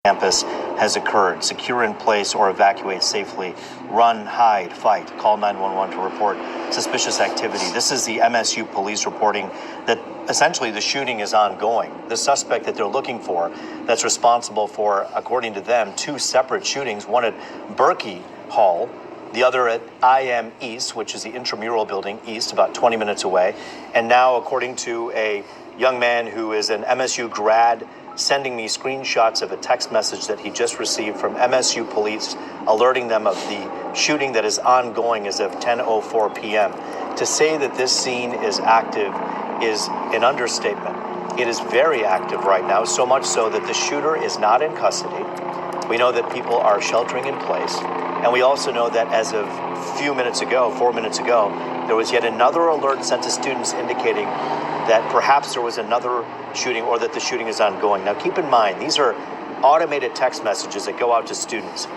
Campus has occurred. Secure in place or evacuate safely. Run, hide, fight. Call 911 to report suspicious activity. This is the MSU police reporting that essentially the shooting is ongoing. The suspect that they're looking for that's responsible for, according to them, two separate shootings, one at Berkey Hall, the other at IM East, which is the intramural building east, about 20 minutes away. And now, according to a young man who is an MSU grad, sending me screenshots of a text message that he just received from MSU police alerting them of the shooting that is ongoing as of 10:04 p.m. To say that this scene is active is an understatement. It is very active right now, so much so that the shooter is not in custody. We know that people are sheltering in place. And we also know that as of a few minutes ago, 4 minutes ago, there was yet another alert sent to students indicating that perhaps there was another shooting or that the shooting is ongoing. Now, keep in mind, these are automated text messages that go out to students.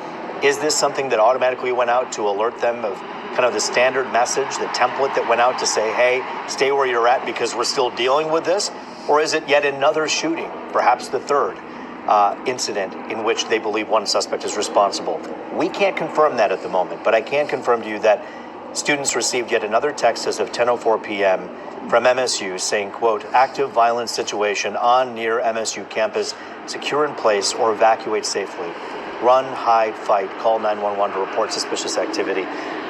Is this something that automatically went out to alert them of kind of the standard message, the template that went out to say, hey, stay where you're at because we're still dealing with this? Or is it yet another shooting, perhaps the third incident in which they believe one suspect is responsible? We can't confirm that at the moment, but I can confirm to you that students received yet another text as of 10:04 p.m. from MSU saying, quote, active violence situation on near MSU campus, secure in place or evacuate safely. Run, hide, fight, call 911 to report suspicious activity.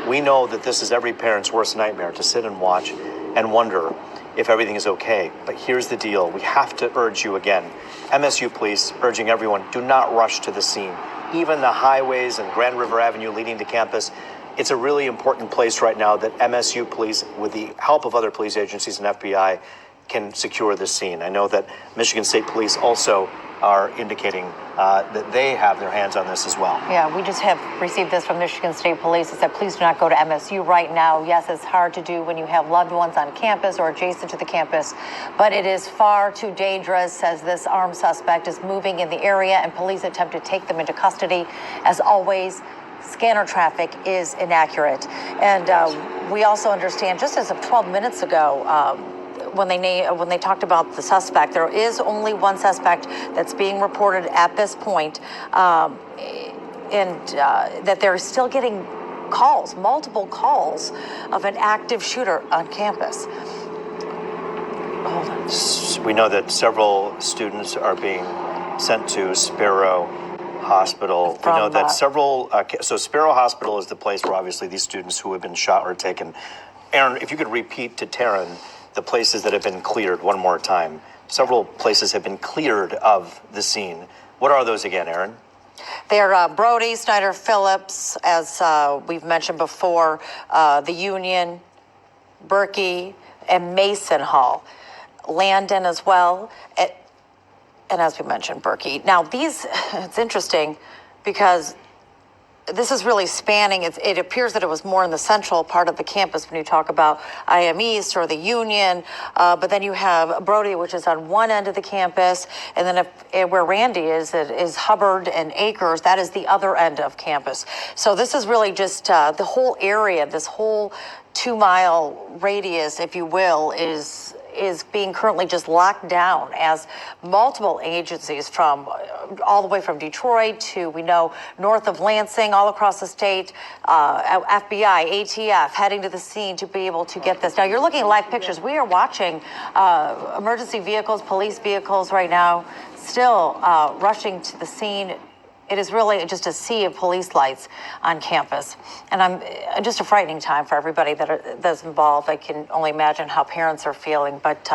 We know that this is every parent's worst nightmare, to sit and watch and wonder if everything is okay. But here's the deal. We have to urge you again. MSU police urging everyone, do not rush to the scene. Even the highways and Grand River Avenue leading to campus, it's a really important place right now that MSU police, with the help of other police agencies and FBI, can secure the scene. I know that Michigan State Police also are indicating that they have their hands on this as well. Yeah, we just have received this from Michigan State Police. It said, please do not go to MSU right now. Yes, it's hard to do when you have loved ones on campus or adjacent to the campus, but it is far too dangerous as this armed suspect is moving in the area and police attempt to take them into custody. As always, scanner traffic is inaccurate. And we also understand, just as of 12 minutes ago, when they talked about the suspect, there is only one suspect that's being reported at this point, and that they're still getting calls, multiple calls of an active shooter on campus. Hold on. We know that several students are being sent to Sparrow Hospital. We know that several, so Sparrow Hospital is the place where obviously these students who have been shot are taken. Aaron, if you could repeat to Taryn the places that have been cleared one more time. Several places have been cleared of the scene. What are those again, Aaron? They're Brody, Snyder Phillips, as we've mentioned before, the Union, Berkey, and Mason Hall. Landon as well, and as we mentioned, Berkey. Now these, it's interesting because this is really spanning. It appears that it was more in the central part of the campus when you talk about IM East or the Union, but then you have Brody, which is on one end of the campus, and then where Randy is Hubbard and Acres. That is the other end of campus. So this is really just the whole area, this whole 2-mile radius, if you will, is being currently just locked down as multiple agencies from all the way from Detroit to, we know, north of Lansing, all across the state, FBI, ATF heading to the scene to be able to get this. Now you're looking at live pictures. We are watching emergency vehicles, police vehicles right now, still rushing to the scene. It is really just a sea of police lights on campus. And just a frightening time for everybody that's involved. I can only imagine how parents are feeling, but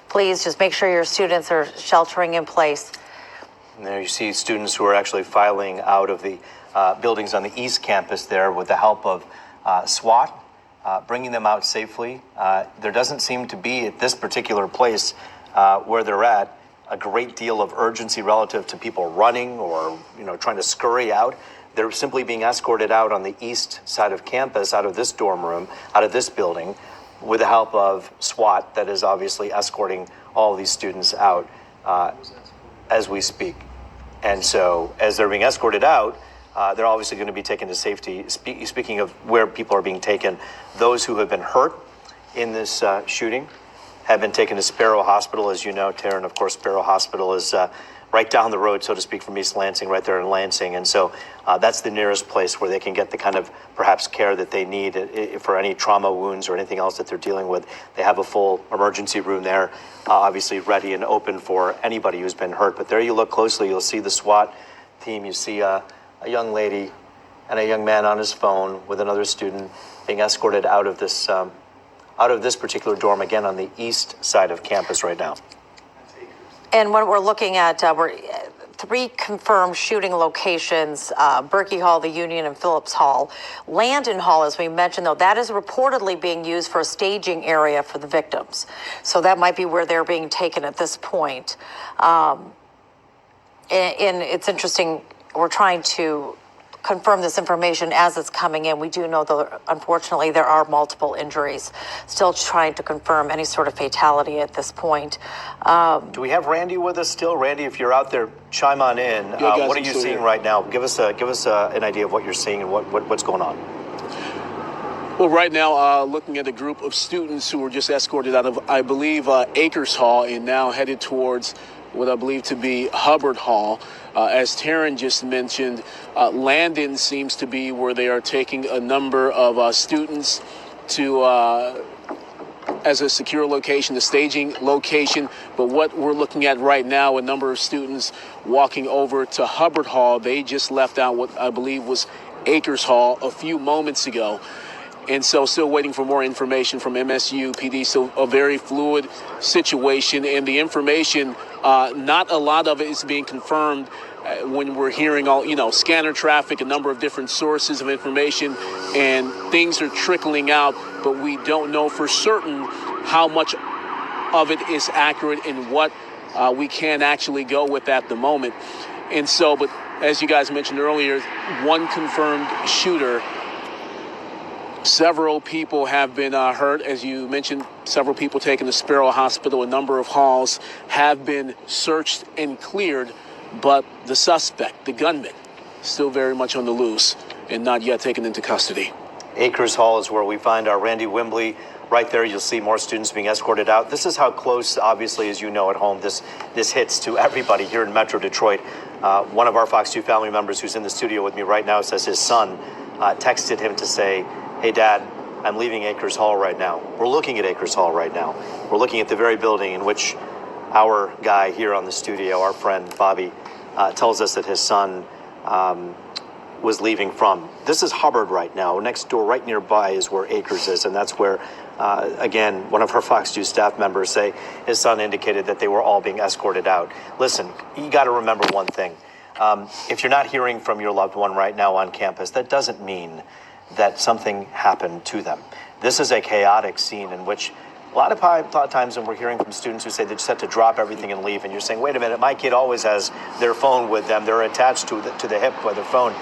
please just make sure your students are sheltering in place. And there you see students who are actually filing out of the buildings on the East Campus there with the help of SWAT, bringing them out safely. There doesn't seem to be at this particular place where they're at a great deal of urgency relative to people running or, trying to scurry out. They're simply being escorted out on the east side of campus, out of this dorm room, out of this building, with the help of SWAT that is obviously escorting all of these students out as we speak. And so as they're being escorted out, they're obviously going to be taken to safety. Speaking of where people are being taken, those who have been hurt in this shooting have been taken to Sparrow Hospital. As you know, Taryn, of course, Sparrow Hospital is right down the road, so to speak, from East Lansing, right there in Lansing. And so that's the nearest place where they can get the kind of perhaps care that they need for any trauma wounds or anything else that they're dealing with. They have a full emergency room there, obviously ready and open for anybody who's been hurt. But there you look closely, you'll see the SWAT team. You see a young lady and a young man on his phone with another student being escorted out of this particular dorm, again on the east side of campus right now. And when we're looking at, we're 3 confirmed shooting locations, Berkey Hall, the Union, and Phillips Hall. Landon Hall, as we mentioned, though, that is reportedly being used for a staging area for the victims. So that might be where they're being taken at this point. And it's interesting, we're trying to confirm this information as it's coming in. We do know, though, unfortunately, there are multiple injuries. Still trying to confirm any sort of fatality at this point. Do we have Randy with us still? Randy, if you're out there, chime on in. Guys, what are you seeing right now? Give us an idea of what you're seeing and what's going on. Well, right now, looking at a group of students who were just escorted out of, I believe, Akers Hall and now headed towards what I believe to be Hubbard Hall. As Taryn just mentioned, Landon seems to be where they are taking a number of students to as a secure location, the staging location. But what we're looking at right now, a number of students walking over to Hubbard Hall. They just left out what I believe was Akers Hall a few moments ago. And so still waiting for more information from MSU PD. So a very fluid situation, and the information, not a lot of it is being confirmed when we're hearing all, scanner traffic, a number of different sources of information, and things are trickling out, but we don't know for certain how much of it is accurate and what we can actually go with at the moment. And so, but as you guys mentioned earlier, one confirmed shooter. Several people have been hurt. As you mentioned, several people taken to Sparrow Hospital. A number of halls have been searched and cleared, but the suspect, the gunman, still very much on the loose and not yet taken into custody. Akers Hall is where we find our Randy Wimbley. Right there, you'll see more students being escorted out. This is how close, obviously, as you know at home, this hits to everybody here in Metro Detroit. One of our Fox 2 family members who's in the studio with me right now says his son texted him to say, "Hey, Dad, I'm leaving Akers Hall right now." We're looking at Akers Hall right now. We're looking at the very building in which our guy here on the studio, our friend Bobby, tells us that his son was leaving from. This is Hubbard right now. Next door, right nearby, is where Akers is, and that's where, again, one of our Fox 2 staff members say his son indicated that they were all being escorted out. Listen, you got to remember one thing. If you're not hearing from your loved one right now on campus, that doesn't mean that something happened to them. This is a chaotic scene in which a lot of times when we're hearing from students who say they just had to drop everything and leave, and you're saying, wait a minute, my kid always has their phone with them. They're attached to the hip by their phone.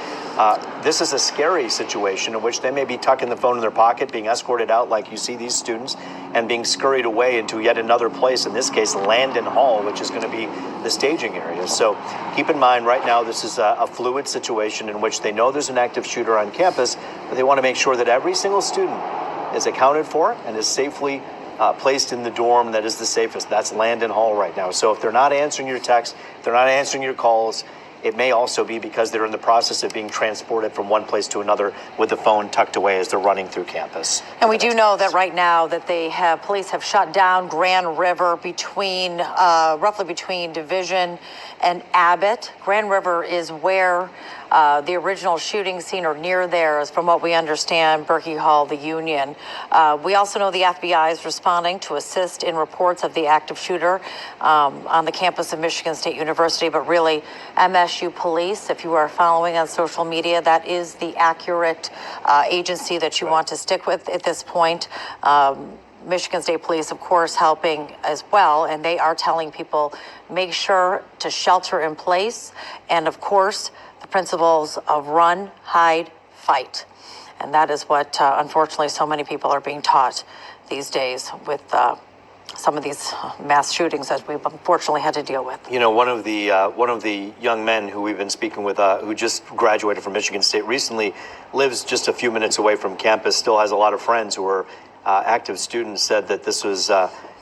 This is a scary situation in which they may be tucking the phone in their pocket, being escorted out like you see these students, and being scurried away into yet another place, in this case, Landon Hall, which is going to be the staging area. So keep in mind right now, this is a fluid situation in which they know there's an active shooter on campus, but they want to make sure that every single student is accounted for and is safely placed in the dorm that is the safest. That's Landon Hall right now. So if they're not answering your texts, if they're not answering your calls, it may also be because they're in the process of being transported from one place to another with the phone tucked away as they're running through campus. And we do know that right now that police have shut down Grand River roughly between Division and Abbott. Grand River is where the original shooting scene, or near there, is from what we understand, Berkey Hall, the Union. We also know the FBI is responding to assist in reports of the active shooter on the campus of Michigan State University, but really MSU Police, if you are following on social media, that is the accurate agency that you want to stick with at this point. Michigan State Police, of course, helping as well, and they are telling people, make sure to shelter in place, and of course, the principles of run, hide, fight. And that is what, unfortunately, so many people are being taught these days with some of these mass shootings that we've unfortunately had to deal with. You know, one of the young men who we've been speaking with, who just graduated from Michigan State recently, lives just a few minutes away from campus, still has a lot of friends who are active students, said that this was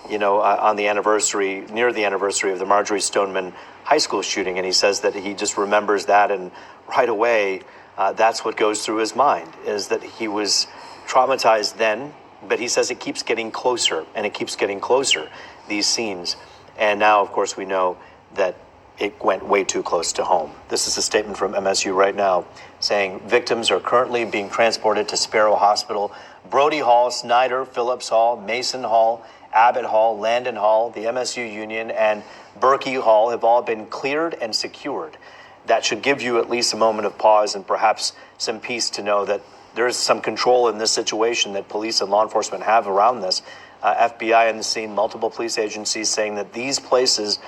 on the anniversary, near the anniversary of the Marjorie Stoneman High School shooting, and he says that he just remembers that, and right away, that's what goes through his mind, is that he was traumatized then, but he says it keeps getting closer, and it keeps getting closer, these scenes. And now, of course, we know that it went way too close to home. This is a statement from MSU right now saying victims are currently being transported to Sparrow Hospital. Brody Hall, Snyder, Phillips Hall, Mason Hall, Abbott Hall, Landon Hall, the MSU Union, and Berkey Hall have all been cleared and secured. That should give you at least a moment of pause and perhaps some peace to know that there is some control in this situation that police and law enforcement have around this. FBI on the scene, multiple police agencies saying that these places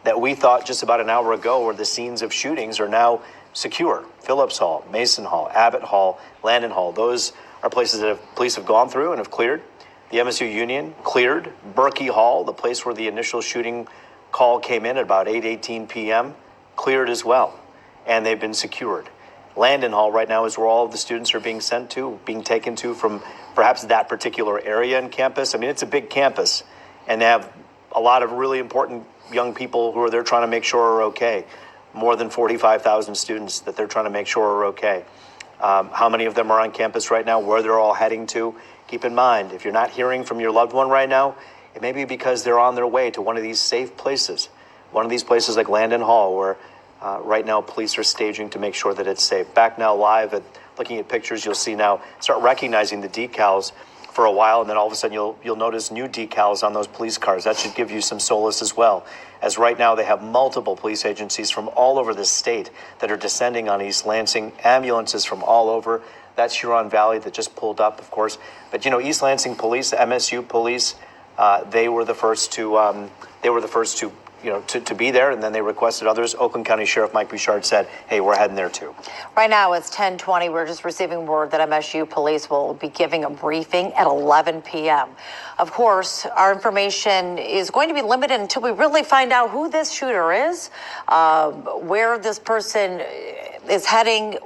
that we thought just about an hour ago were the scenes of shootings are now secure. Phillips Hall, Mason Hall, Abbott Hall, Landon Hall, those are places that police have gone through and have cleared. The MSU Union cleared. Berkey Hall, the place where the initial shooting call came in at about 8:18 p.m., cleared as well, and they've been secured. Landon Hall right now is where all of the students are being sent to, being taken to from perhaps that particular area in campus. I mean, it's a big campus, and they have a lot of really important young people who are there trying to make sure are okay. More than 45,000 students that they're trying to make sure are okay. How many of them are on campus right now, where they're all heading to? Keep in mind, if you're not hearing from your loved one right now, it may be because they're on their way to one of these safe places. One of these places like Landon Hall, where right now police are staging to make sure that it's safe. Back now live at looking at pictures, you'll see now, start recognizing the decals for a while, and then all of a sudden you'll notice new decals on those police cars. That should give you some solace as well. As right now they have multiple police agencies from all over the state that are descending on East Lansing, ambulances from all over. That's Huron Valley that just pulled up, of course. But East Lansing Police, MSU Police, they were the first to to be there, and then they requested others. Oakland County Sheriff Mike Bouchard said, hey, we're heading there too. Right now it's 10:20. We're just receiving word that MSU police will be giving a briefing at 11 p.m. Of course, our information is going to be limited until we really find out who this shooter is, where this person is heading,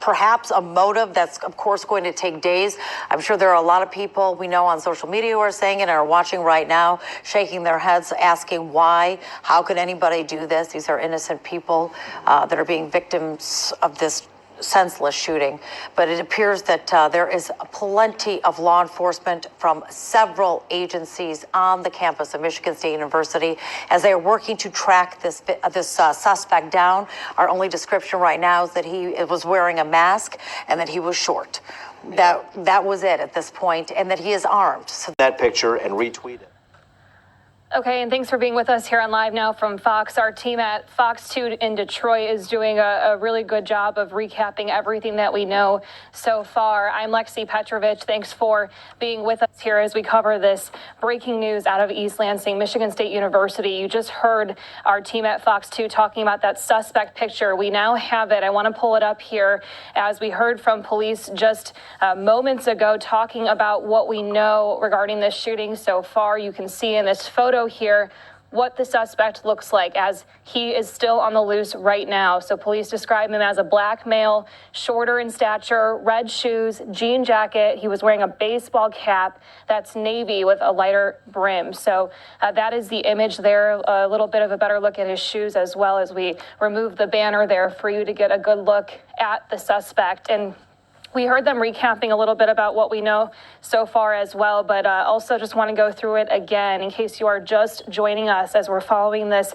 perhaps a motive. That's, of course, going to take days. I'm sure there are a lot of people we know on social media who are saying it and are watching right now, shaking their heads, asking why. How could anybody do this? These are innocent people that are being victims of this senseless shooting. But it appears that there is plenty of law enforcement from several agencies on the campus of Michigan State University as they are working to track this suspect down. Our only description right now is that he was wearing a mask and that he was short. That was it at this point, and that he is armed. So that picture and retweet it. Okay, and thanks for being with us here on Live Now from Fox. Our team at Fox 2 in Detroit is doing a really good job of recapping everything that we know so far. I'm Lexi Petrovich. Thanks for being with us here as we cover this breaking news out of East Lansing, Michigan State University. You just heard our team at Fox 2 talking about that suspect picture. We now have it. I want to pull it up here as we heard from police just moments ago talking about what we know regarding this shooting so far. You can see in this photo here what the suspect looks like as he is still on the loose right now. So police describe him as a black male, shorter in stature, red shoes, jean jacket. He was wearing a baseball cap that's navy with a lighter brim. So that is the image there. A little bit of a better look at his shoes as well as we remove the banner there for you to get a good look at the suspect. And we heard them recapping a little bit about what we know so far as well, but also just want to go through it again in case you are just joining us as we're following this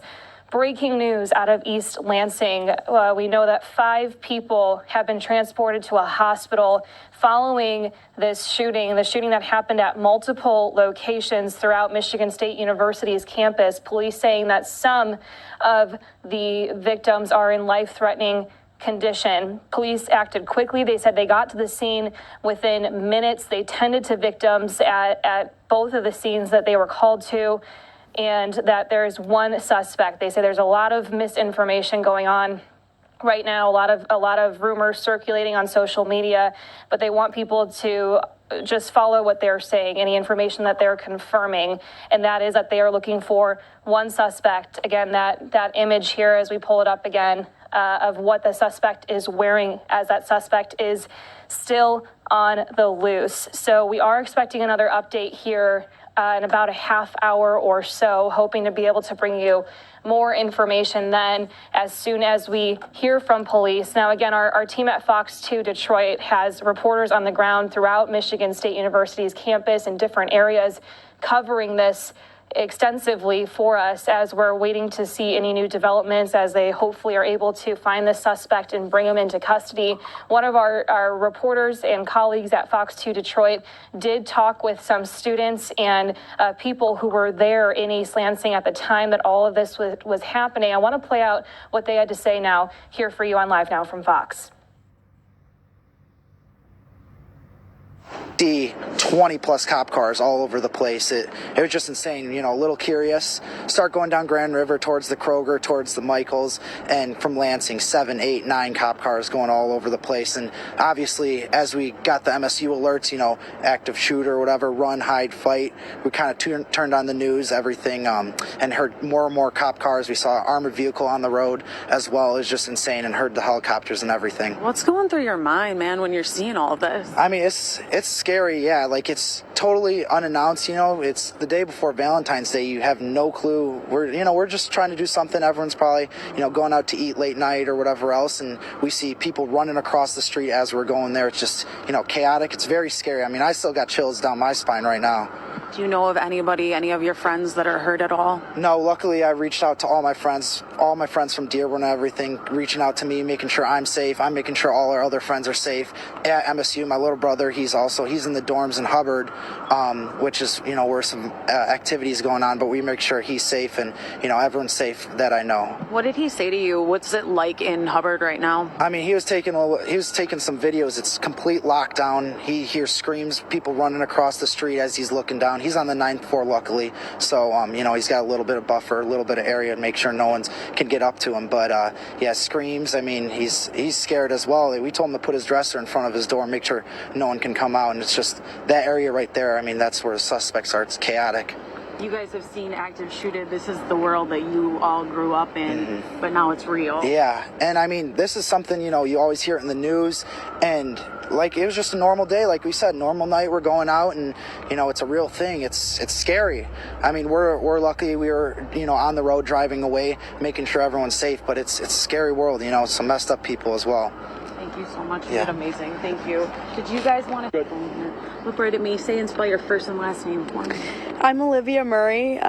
breaking news out of East Lansing. We know that 5 people have been transported to a hospital following this shooting, the shooting that happened at multiple locations throughout Michigan State University's campus. Police saying that some of the victims are in life-threatening condition. Police acted quickly. They said they got to the scene within minutes. They tended to victims at both of the scenes that they were called to, and that there's one suspect. They say there's a lot of misinformation going on right now, a lot of rumors circulating on social media, but they want people to just follow what they're saying, any information that they're confirming, and that is that they are looking for one suspect. Again, that image here as we pull it up again, of what the suspect is wearing, as that suspect is still on the loose. So we are expecting another update here in about a half hour or so, hoping to be able to bring you more information then as soon as we hear from police. Now, again, our team at Fox 2 Detroit has reporters on the ground throughout Michigan State University's campus in different areas covering this extensively for us as we're waiting to see any new developments as they hopefully are able to find the suspect and bring him into custody. One of our reporters and colleagues at Fox 2 Detroit did talk with some students and people who were there in East Lansing at the time that all of this was happening. I want to play out what they had to say now here for you on Live Now from Fox. 20 plus cop cars all over the place. It was just insane, a little curious. Start going down Grand River towards the Kroger, towards the Michaels, and from Lansing, 7, 8, 9 cop cars going all over the place. And obviously, as we got the MSU alerts, active shooter or whatever, run, hide, fight, we kind of turned on the news, everything, and heard more and more cop cars. We saw an armored vehicle on the road as well. It was just insane, and heard the helicopters and everything. What's going through your mind, man, when you're seeing all of this? I mean, it's scary, yeah. Like, it's totally unannounced, it's the day before Valentine's Day. You have no clue. We're just trying to do something. Everyone's probably, going out to eat late night or whatever else, and we see people running across the street as we're going there. It's just, chaotic. It's very scary. I mean, I still got chills down my spine right now. Do you know of anybody, any of your friends that are hurt at all? No, luckily I reached out to all my friends from Dearborn and everything, reaching out to me, making sure I'm safe. I'm making sure all our other friends are safe. At MSU, my little brother, he's in the dorms in Hubbard, which is, where some activities going on, but we make sure he's safe and, everyone's safe that I know. What did he say to you? What's it like in Hubbard right now? I mean, he was taking some videos. It's complete lockdown. He hears screams, people running across the street as he's looking down. He's on the 9th floor, luckily. So, he's got a little bit of buffer, a little bit of area to make sure no one can get up to him. But, screams. I mean, he's scared as well. We told him to put his dresser in front of his door and make sure no one can come out. And it's just that area right there. I mean, that's where the suspects are. It's chaotic. You guys have seen active shooter. This is the world that you all grew up in, but now it's real. Yeah, and I mean, this is something, you always hear it in the news, and like, it was just a normal day, like we said, normal night, we're going out, and, it's a real thing. It's scary. I mean, we're lucky we were, on the road driving away, making sure everyone's safe, but it's a scary world, some messed up people as well. Thank you so much. You Yeah. did amazing. Thank you. Did you guys want to look right at me? Say and spell your first and last name for me. I'm Olivia Murray.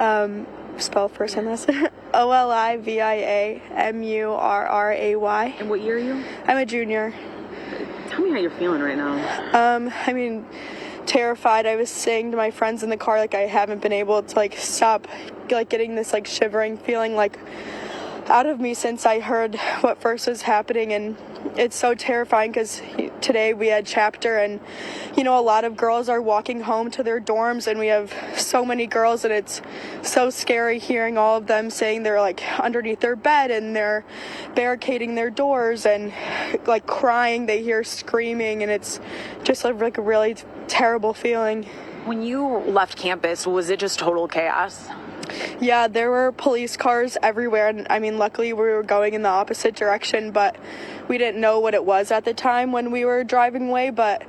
Spell first and last name. OLIVIAMURRAY. And what year are you? I'm a junior. Tell me how you're feeling right now. I mean, terrified. I was saying to my friends in the car, like, I haven't been able to, like, stop, like, getting this, like, shivering feeling, like, out of me since I heard what first was happening. And it's so terrifying because today we had chapter, and a lot of girls are walking home to their dorms, and we have so many girls, and it's so scary hearing all of them saying they're like underneath their bed and they're barricading their doors and like crying. They hear screaming, and it's just like a really terrible feeling. When you left campus, was it just total chaos? Yeah, there were police cars everywhere, and I mean, luckily we were going in the opposite direction, but we didn't know what it was at the time when we were driving away. But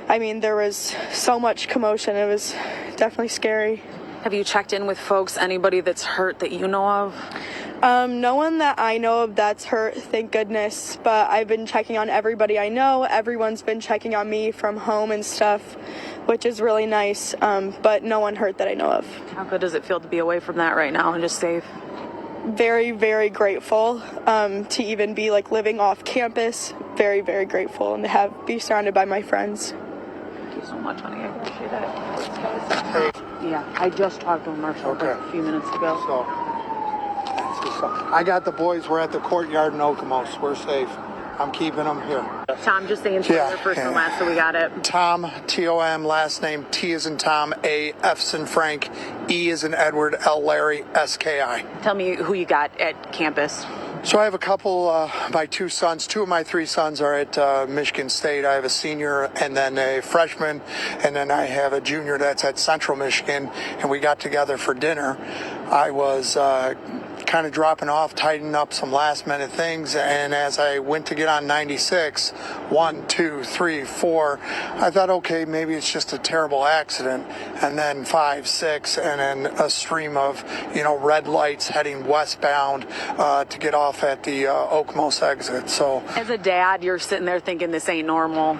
I mean, there was so much commotion. It was definitely scary. Have you checked in with folks, anybody that's hurt that you know of? No one that I know of that's hurt, thank goodness, but I've been checking on everybody I know. Everyone's been checking on me from home and stuff, which is really nice, but no one hurt that I know of. How good does it feel to be away from that right now and just safe? Very, very grateful to even be like living off campus. Very, very grateful, and to be surrounded by my friends. Thank you so much, honey. I appreciate it. Yeah, I just talked to Marshall a few minutes ago. So, I got the boys. We're at the courtyard in Okemos. We're safe. I'm keeping them here. Tom, just saying your first and last, so we got it. Tom, T-O-M, last name T as in Tom, A, F's in Frank, E as in Edward, L Larry, S-K-I. Tell me who you got at campus. So I have a couple, my two sons, two of my three sons are at Michigan State. I have a senior and then a freshman, and then I have a junior that's at Central Michigan, and we got together for dinner. I was kind kind of dropping off, tightening up some last minute things. And as I went to get on 96, 1, 2, 3, 4, I thought, okay, maybe it's just a terrible accident. And then 5, 6, and then a stream of, red lights heading westbound to get off at the Oakmos exit. So As a dad, you're sitting there thinking this ain't normal.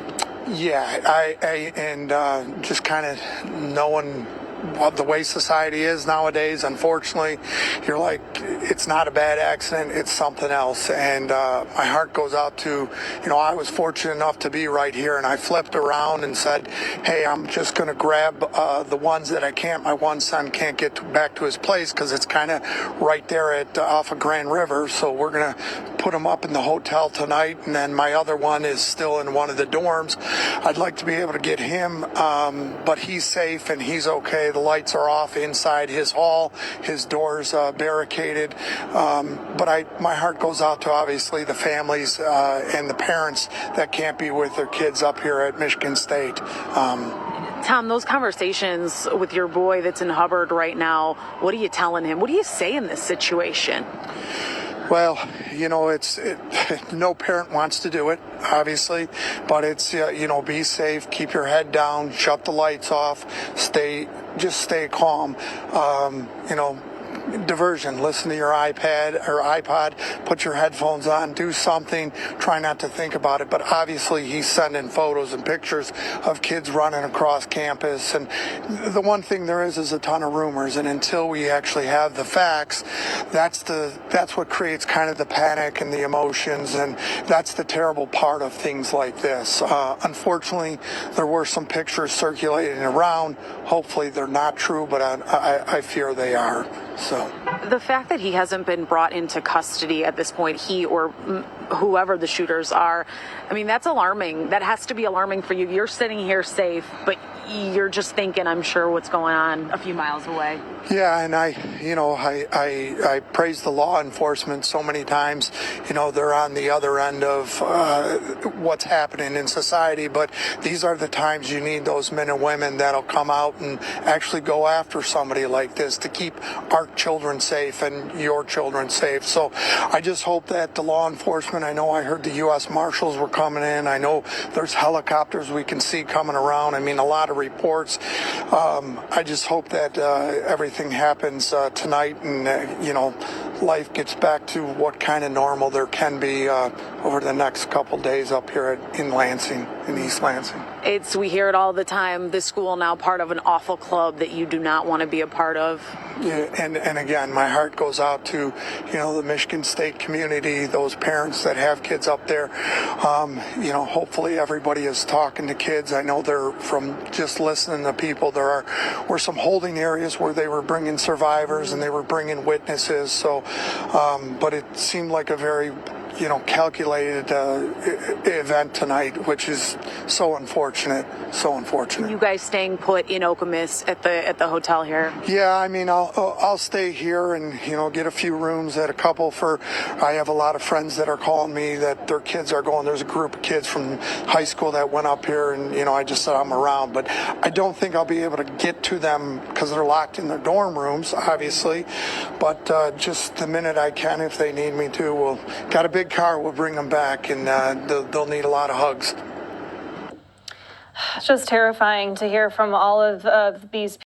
yeah, and just kind of knowing what the way society is nowadays, unfortunately, you're like, it's not a bad accident, it's something else. And my heart goes out to, I was fortunate enough to be right here, and I flipped around and said, hey, I'm just going to grab the ones that I can't. My one son can't get back to his place because it's kind of right there at off of Grand River, so we're going to put him up in the hotel tonight, and then my other one is still in one of the dorms. I'd like to be able to get him, but he's safe and he's okay. The lights are off inside his hall, his doors barricaded. But my heart goes out to obviously the families and the parents that can't be with their kids up here at Michigan State. Tom, those conversations with your boy that's in Hubbard right now, what are you telling him? What do you say in this situation? Well, no parent wants to do it, obviously, but it's, be safe, keep your head down, shut the lights off, just stay calm. Diversion, listen to your iPad or iPod, put your headphones on, do something, try not to think about it. But obviously he's sending photos and pictures of kids running across campus, and the one thing there is a ton of rumors, and until we actually have the facts, that's what creates kind of the panic and the emotions, and that's the terrible part of things like this. Unfortunately, there were some pictures circulating around. Hopefully they're not true, but I fear they are. So the fact that he hasn't been brought into custody at this point, he or whoever the shooters are, I mean, that's alarming. That has to be alarming for you. You're sitting here safe, but you're just thinking, I'm sure, what's going on a few miles away. Yeah, and I praise the law enforcement so many times. They're on the other end of what's happening in society, but these are the times you need those men and women that'll come out and actually go after somebody like this to keep our children safe and your children safe. So I just hope that the law enforcement, I know I heard the U.S. Marshals were coming in. I know there's helicopters we can see coming around. I mean, a lot of reports. I just hope that everything happens tonight, and life gets back to what kind of normal there can be over the next couple days up here in Lansing, in East Lansing. We hear it all the time. This school now part of an awful club that you do not want to be a part of. Yeah, and again, my heart goes out to the Michigan State community, those parents that have kids up there. Hopefully everybody is talking to kids. I know they're, from just listening to people, there were some holding areas where they were bringing survivors and they were bringing witnesses. So, but it seemed like a very calculated event tonight, which is so unfortunate. You guys staying put in Okemos at the hotel here? Yeah, I mean, I'll stay here and get a few rooms at a couple I have a lot of friends that are calling me that their kids are going. There's a group of kids from high school that went up here, and I just said I'm around, but I don't think I'll be able to get to them because they're locked in their dorm rooms, obviously. But just the minute I can, if they need me to, we'll got a big car, we'll bring them back, and they'll need a lot of hugs. It's just terrifying to hear from all of these